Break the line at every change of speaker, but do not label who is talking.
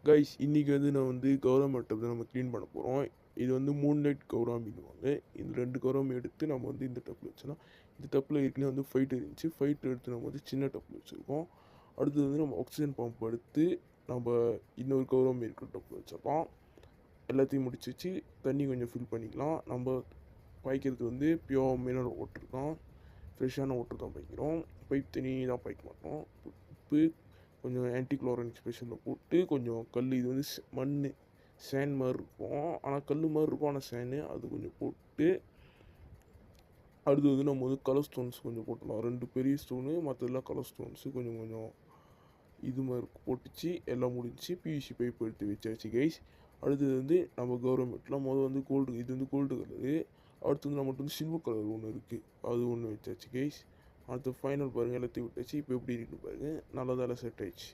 Guys இன்றைக்கி வந்து நான் வந்து கௌரவ மட்டத்தை நம்ம க்ளீன் பண்ண போகிறோம். இது வந்து மூன்லைட் கௌராமின்னுவாங்க. இந்த 2 கௌராமி எடுத்து நம்ம வந்து இந்த டப்பில் வச்சலாம். இந்த டப்பில் ஏற்கனவே வந்து ஃபைட் இருந்துச்சு. ஃபைட் எடுத்து நம்ம வந்து சின்ன டப்பில் வச்சுருக்கோம். அடுத்தது வந்து நம்ம ஆக்சிஜன் பம்ப் எடுத்து நம்ம இன்னொரு கௌராமி இருக்கிற டப்பில் வச்சிடலாம். எல்லாத்தையும் முடிச்சு வச்சு தண்ணி கொஞ்சம் ஃபில் பண்ணிக்கலாம். நம்ம பாய்க்கிறது வந்து பியோர் மினரல் வாட்டர் தான், ஃப்ரெஷ்ஷான வாட்டர் தான் பாய்க்கிறோம். பைப் தண்ணி தான் பாய்க்க மாட்டோம். உப்பு கொஞ்சம் ஆன்டிக்ளோரின் ஸ்பெஷலில் போட்டு கொஞ்சம் கல், இது வந்து மண் சேன் மாதிரி இருக்கும், ஆனால் கல் மாதிரி இருக்கும், ஆனால் சேனு அது கொஞ்சம் போட்டு அடுத்து வந்து நம்ம வந்து கலர் ஸ்டோன்ஸ் கொஞ்சம் போட்டலாம். 2 பெரிய ஸ்டோனு, மற்றதெல்லாம் கலர் ஸ்டோன்ஸு கொஞ்சம் கொஞ்சம் இது மாதிரி போட்டுச்சு. எல்லாம் முடிஞ்சு பிவிசி பைப் எடுத்து வச்சாச்சு கைஸ். அடுத்தது வந்து நம்ம கவர்மெண்ட்லாம் முதல் வந்து கோல்டு, இது வந்து கோல்டு கலரு. அடுத்து வந்து நம்மகிட்ட வந்து சில்வர் கலர் ஒன்று இருக்குது, அது ஒன்று வச்சாச்சு கைஸ். அடுத்து ஃபைனல் பாருங்கள், எல்லாத்தையும் விட்டாச்சு. இப்போ எப்படி இருக்குன்னு பாருங்கள், நல்லதால செட் ஆயிடுச்சு.